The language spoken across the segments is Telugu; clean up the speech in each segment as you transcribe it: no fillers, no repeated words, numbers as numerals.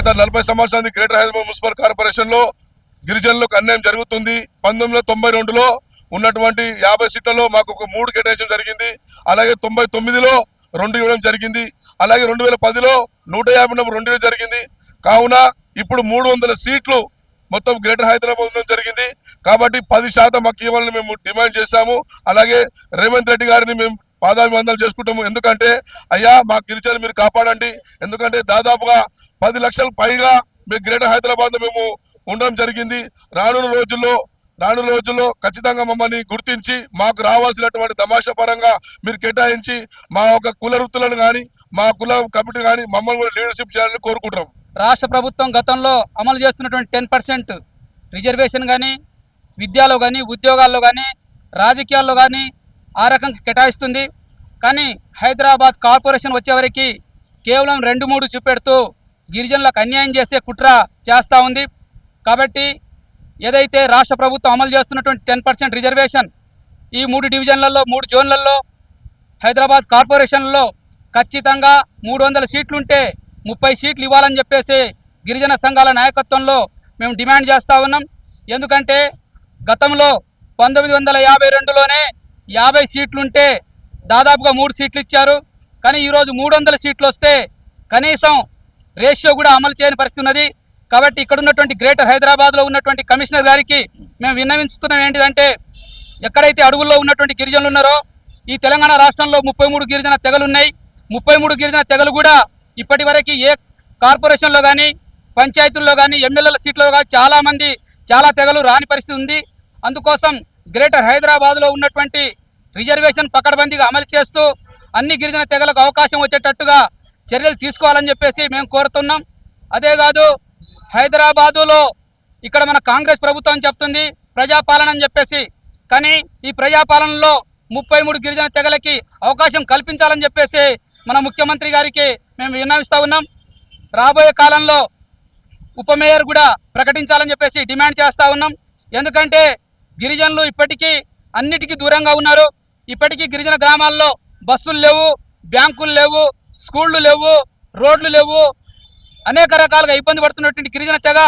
గత 40 సంవత్సరాల గ్రేటర్ హైదరాబాద్ మున్సిపల్ కార్పొరేషన్ లో గిరిజనులకు అన్యాయం జరుగుతుంది. 1992లో ఉన్నటువంటి 50 సీట్లలో మాకు ఒక 3 కేటాయించడం జరిగింది. అలాగే 99లో 2 ఇవ్వడం జరిగింది. అలాగే 2010లో 150 2 ఇవ్వడం జరిగింది. కావున ఇప్పుడు 300 సీట్లు మొత్తం గ్రేటర్ హైదరాబాద్ జరిగింది. కాబట్టి 10% మాకు ఇవ్వాలని మేము డిమాండ్ చేశాము. అలాగే రేవంత్ రెడ్డి గారిని మేము పాదాభివందనలు చేసుకుంటాము. ఎందుకంటే అయ్యా మా గిరిజనులు మీరు కాపాడండి. ఎందుకంటే దాదాపుగా 10 లక్షల పైగా మేము గ్రేటర్ హైదరాబాద్ లో మేము ఉండడం జరిగింది. రానున్న రోజుల్లో ఖచ్చితంగా మమ్మల్ని గుర్తించి మాకు రావాల్సినటువంటి తమాషా పరంగా మీరు కేటాయించి మా యొక్క కుల వృత్తులను కానీ మా కుల కమిటీ కానీ మమ్మల్ని కూడా లీడర్షిప్ చేయాలని కోరుకుంటున్నాం. రాష్ట్ర ప్రభుత్వం గతంలో అమలు చేస్తున్నటువంటి 10% రిజర్వేషన్ కానీ విద్యలో కానీ ఉద్యోగాల్లో కానీ రాజకీయాల్లో కానీ ఆ రకంగా కేటాయిస్తుంది. కానీ హైదరాబాద్ కార్పొరేషన్ వచ్చేవరకు కేవలం 2-3 చూపెడుతూ గిరిజనులకు అన్యాయం చేసే కుట్ర చేస్తూ ఉంది. కాబట్టి ఏదైతే రాష్ట్ర ప్రభుత్వం అమలు చేస్తున్నటువంటి 10% రిజర్వేషన్ ఈ 3 డివిజన్లలో 3 జోన్లలో హైదరాబాద్ కార్పొరేషన్లో ఖచ్చితంగా 300 సీట్లుంటే 30 సీట్లు ఇవ్వాలని చెప్పేసి గిరిజన సంఘాల నాయకత్వంలో మేము డిమాండ్ చేస్తూ ఉన్నాం. ఎందుకంటే గతంలో 1952లోనే 50 సీట్లుంటే దాదాపుగా 3 సీట్లు ఇచ్చారు. కానీ ఈరోజు 300 సీట్లు వస్తే కనీసం రేషియో కూడా అమలు చేయని పరిస్థితి ఉన్నది. కాబట్టి ఇక్కడ ఉన్నటువంటి గ్రేటర్ హైదరాబాద్లో ఉన్నటువంటి కమిషనర్ గారికి మేము విన్నవించుతున్నాం ఏంటిదంటే ఎక్కడైతే అడవుల్లో ఉన్నటువంటి గిరిజనులు ఉన్నారో ఈ తెలంగాణ రాష్ట్రంలో 33 గిరిజన తెగలు ఉన్నాయి. 33 గిరిజన తెగలు కూడా ఇప్పటి వరకు ఏ కార్పొరేషన్లో కానీ పంచాయతీల్లో కానీ ఎమ్మెల్యేల సీట్లలో కానీ చాలా తెగలు రాని పరిస్థితి ఉంది. అందుకోసం గ్రేటర్ హైదరాబాద్లో ఉన్నటువంటి రిజర్వేషన్ పకడ్బందీగా అమలు చేస్తూ అన్ని గిరిజన తెగలకు అవకాశం వచ్చేటట్టుగా చర్యలు తీసుకోవాలని చెప్పేసి మేము కోరుతున్నాం. అదే కాదు హైదరాబాదులో ఇక్కడ మన కాంగ్రెస్ ప్రభుత్వం చెప్తుంది ప్రజాపాలన అని చెప్పేసి. కానీ ఈ ప్రజాపాలనలో 33 గిరిజన తెగలకి అవకాశం కల్పించాలని చెప్పేసి మన ముఖ్యమంత్రి గారికి మేము విన్నవిస్తూ ఉన్నాం. రాబోయే కాలంలో ఉప మేయర్ కూడా ప్రకటించాలని చెప్పేసి డిమాండ్ చేస్తూ ఉన్నాం. ఎందుకంటే గిరిజనులు ఇప్పటికీ అన్నిటికీ దూరంగా ఉన్నారు. ఇప్పటికీ గిరిజన గ్రామాల్లో బస్సులు లేవు, బ్యాంకులు లేవు, స్కూళ్ళు లేవు, రోడ్లు లేవు. అనేక రకాలుగా ఇబ్బంది పడుతున్నటువంటి గిరిజన తెగ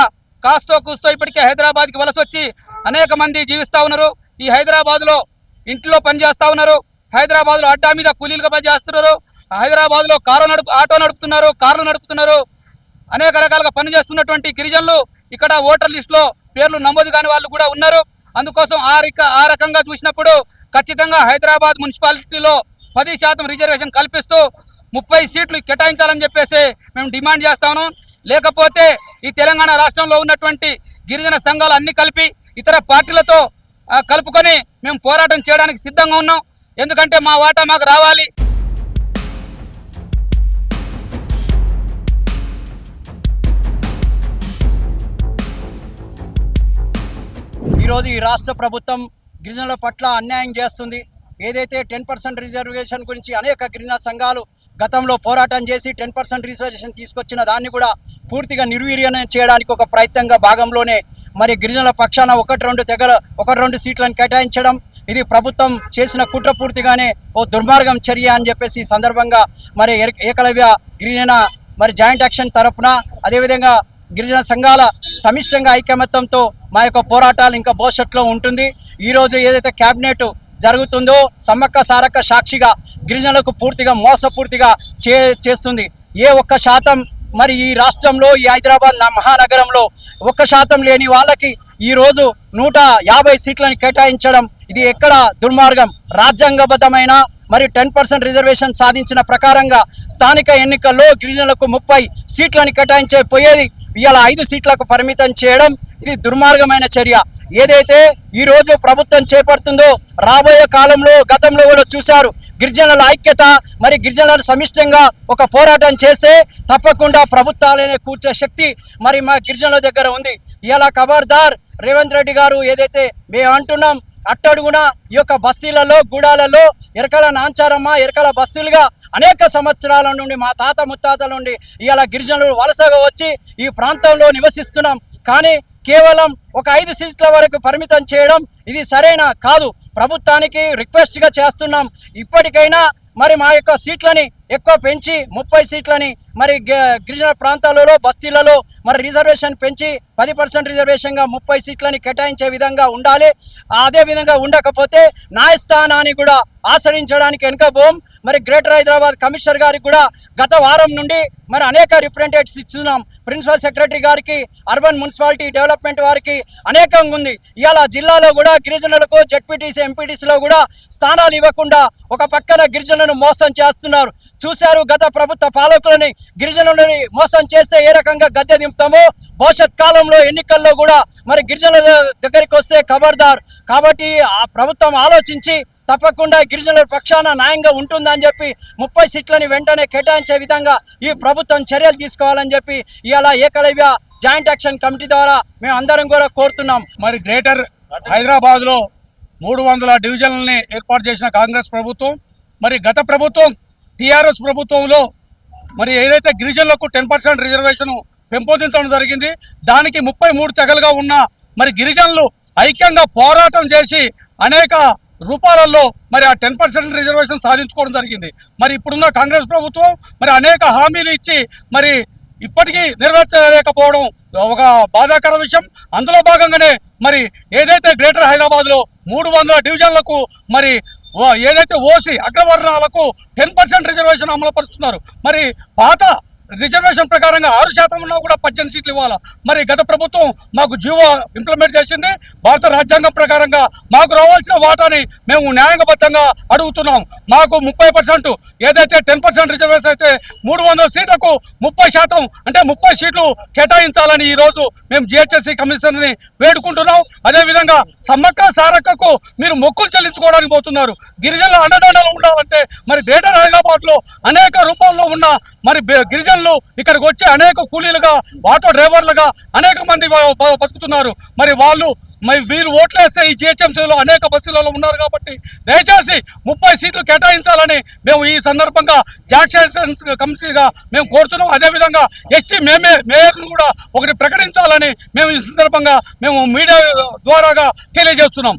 కాస్తో కూస్తో ఇప్పటికే హైదరాబాద్కి వలస వచ్చి అనేక మంది జీవిస్తూ ఉన్నారు. ఈ హైదరాబాద్లో ఇంట్లో పనిచేస్తూ ఉన్నారు, హైదరాబాద్లో అడ్డా మీద కూలీలుగా పనిచేస్తున్నారు, హైదరాబాద్లో ఆటో నడుపుతున్నారు, కార్లు నడుపుతున్నారు. అనేక రకాలుగా పనిచేస్తున్నటువంటి గిరిజనులు ఇక్కడ ఓటర్ లిస్టులో పేర్లు నమోదు కాని వాళ్ళు కూడా ఉన్నారు. అందుకోసం ఆ రకంగా చూసినప్పుడు ఖచ్చితంగా హైదరాబాద్ మున్సిపాలిటీలో 10% రిజర్వేషన్ కల్పిస్తూ 30 సీట్లు కేటాయించాలని చెప్పేసి మేము డిమాండ్ చేస్తాము. లేకపోతే ఈ తెలంగాణ రాష్ట్రంలో ఉన్నటువంటి గిరిజన సంఘాలు అన్ని కలిపి ఇతర పార్టీలతో కలుపుకొని మేము పోరాటం చేయడానికి సిద్ధంగా ఉన్నాం. ఎందుకంటే మా వాటా మాకు రావాలి. ఈరోజు ఈ రాష్ట్ర ప్రభుత్వం గిరిజనుల పట్ల అన్యాయం చేస్తుంది. ఏదైతే 10% రిజర్వేషన్ గురించి అనేక గిరిజన సంఘాలు గతంలో పోరాటం చేసి 10% రిజర్వేషన్ తీసుకొచ్చిన దాన్ని కూడా పూర్తిగా నిర్వీర్యం చేయడానికి ఒక ప్రయత్నంగా భాగంలోనే మరి గిరిజనుల పక్షాన 1-2 సీట్లను కేటాయించడం ఇది ప్రభుత్వం చేసిన కుట్ర పూర్తిగానే ఓ దుర్మార్గం చర్య అని చెప్పేసి సందర్భంగా మరి ఏకలవ్య గిరిజన మరి జాయింట్ యాక్షన్ తరఫున అదేవిధంగా గిరిజన సంఘాల సమిష్టిగా ఐకమత్యంతో మా యొక్క పోరాటాలు ఇంకా భవిష్యత్తులో ఉంటుంది. ఈరోజు ఏదైతే క్యాబినెట్ జరుగుతుందో సమ్మక్క సారక్క సాక్షిగా గిరిజనులకు పూర్తిగా మోసపూర్తిగా చేస్తుంది. ఏ 1% మరి ఈ రాష్ట్రంలో ఈ హైదరాబాద్ మహానగరంలో 1% లేని వాళ్ళకి ఈరోజు 150 సీట్లను కేటాయించడం ఇది ఎక్కడ దుర్మార్గం. రాజ్యాంగబద్ధమైన మరి 10% రిజర్వేషన్ సాధించిన ప్రకారంగా స్థానిక ఎన్నికల్లో గిరిజనులకు 30 సీట్లను కేటాయించే పోయేది ఇవాళ 5 సీట్లకు పరిమితం చేయడం ఇది దుర్మార్గమైన చర్య. ఏదైతే ఈ రోజు ప్రభుత్వం చేపడుతుందో రాబోయే కాలంలో గతంలో కూడా చూశారు గిరిజనుల ఐక్యత మరి గిరిజనుల సమిష్టంగా ఒక పోరాటం చేస్తే తప్పకుండా ప్రభుత్వాలనే కూర్చే శక్తి మరి మా గిరిజనుల దగ్గర ఉంది. ఇలా ఖబర్దార్ రేవంత్ రెడ్డి గారు ఏదైతే మేము అంటున్నాం అట్టడుగున ఈ యొక్క బస్తీలలో గూడాలలో ఎరకల నాంచారమ్మ ఎరకల బస్తీలుగా అనేక సంవత్సరాల నుండి మా తాత ముత్తాతల నుండి ఇవాళ గిరిజనులు వలసగా వచ్చి ఈ ప్రాంతంలో నివసిస్తున్నాం. కానీ కేవలం ఒక 5 సీట్ల వరకు పరిమితం చేయడం ఇది సరైన కాదు. ప్రభుత్వానికి రిక్వెస్ట్గా చేస్తున్నాం, ఇప్పటికైనా మరి మా యొక్క సీట్లని ఎక్కువ పెంచి 30 సీట్లని మరి గిరిజన ప్రాంతాలలో బస్తీలలో మరి రిజర్వేషన్ పెంచి 10% రిజర్వేషన్గా 30 సీట్లని కేటాయించే విధంగా ఉండాలి. అదే విధంగా ఉండకపోతే న్యాయస్థానాన్ని కూడా ఆశ్రయించడానికి వెనుకపోం. మరి గ్రేటర్ హైదరాబాద్ కమిషనర్ గారికి కూడా గత వారం నుండి మరి అనేక రిప్రజెంటేటివ్స్ ఇస్తున్నాం. ప్రిన్సిపల్ సెక్రటరీ గారికి, అర్బన్ మున్సిపాలిటీ డెవలప్మెంట్ వారికి అనేకంగా ఉంది. ఇవాళ జిల్లాలో కూడా గిరిజనులకు జెడ్పీటీసీ ఎంపీటీసీలో కూడా స్థానాలు ఇవ్వకుండా ఒక పక్కన గిరిజనులను మోసం చేస్తున్నారు. చూశారు గత ప్రభుత్వ పాలకులని గిరిజనులని మోసం చేస్తే ఏ రకంగా గద్దె దింపుతామో భవిష్యత్ కాలంలో ఎన్నికల్లో కూడా మరి గిరిజనుల దగ్గరికి వస్తే ఖబర్దార్. కాబట్టి ఆ ప్రభుత్వం ఆలోచించి తప్పకుండా గిరిజనుల పక్షాన న్యాయంగా ఉంటుందని చెప్పి 30 సీట్లని వెంటనే కేటాయించే విధంగా ఈ ప్రభుత్వం చర్యలు తీసుకోవాలని చెప్పి ఇవాళ ఏకలవ్య జాయింట్ యాక్షన్ కమిటీ ద్వారా మేము అందరం కూడా కోరుతున్నాం. మరి గ్రేటర్ హైదరాబాద్లో 300 డివిజన్లని ఏర్పాటు చేసిన కాంగ్రెస్ ప్రభుత్వం, మరి గత ప్రభుత్వం టీఆర్ఎస్ ప్రభుత్వంలో మరి ఏదైతే గిరిజనులకు 10% రిజర్వేషన్ పెంపొందించడం జరిగింది, దానికి 33 తెగలుగా ఉన్న మరి గిరిజనులు ఐక్యంగా పోరాటం చేసి అనేక రూపాలలో మరి ఆ 10% రిజర్వేషన్ సాధించుకోవడం జరిగింది. మరి ఇప్పుడున్న కాంగ్రెస్ ప్రభుత్వం మరి అనేక హామీలు ఇచ్చి మరి ఇప్పటికీ నెరవేర్చలేకపోవడం ఒక బాధాకర విషయం. అందులో భాగంగానే మరి ఏదైతే గ్రేటర్ హైదరాబాద్లో 300 డివిజన్లకు మరి ఏదైతే ఓసీ అగ్రవర్ణాలకు 10% రిజర్వేషన్ అమలు పరుస్తున్నారు. మరి పాత రిజర్వేషన్ ప్రకారంగా 6% ఉన్నా కూడా 18 సీట్లు ఇవ్వాలి. మరి గత ప్రభుత్వం మాకు జీవో ఇంప్లిమెంట్ చేసింది. భారత రాజ్యాంగం ప్రకారంగా మాకు రావాల్సిన వాటాని మేము న్యాయబద్ధంగా అడుగుతున్నాం. మాకు 30% ఏదైతే 10% రిజర్వేషన్ అయితే 300 సీట్లకు 30% అంటే 30 సీట్లు కేటాయించాలని ఈరోజు మేము జిహెచ్ఎస్సీ కమిషనర్ని వేడుకుంటున్నాం. అదేవిధంగా సమ్మక్క సారక్కకు మీరు మొక్కులు చెల్లించుకోవడానికి పోతున్నారు. గిరిజనుల అండదండలు ఉండాలంటే మరి గ్రేటర్ హైదరాబాద్లో అనేక రూపాల్లో ఉన్న మరి గిరిజనులు ఇక్కడికి వచ్చి అనేక కూలీలుగా, ఆటో డ్రైవర్లుగా అనేక మంది బతుకుతున్నారు. మరి వాళ్ళు మీరు ఓట్లేస్తే ఈ జిహెచ్ఎంసీలో అనేక బస్సులలో ఉన్నారు కాబట్టి దయచేసి 30 సీట్లు కేటాయించాలని మేము ఈ సందర్భంగా జాయింట్ కమిటీగా మేము కోరుతున్నాం. అదేవిధంగా ఎస్టీ మేయర్ను కూడా ఒకటి ప్రకటించాలని మేము ఈ సందర్భంగా మేము మీడియా ద్వారాగా తెలియజేస్తున్నాం.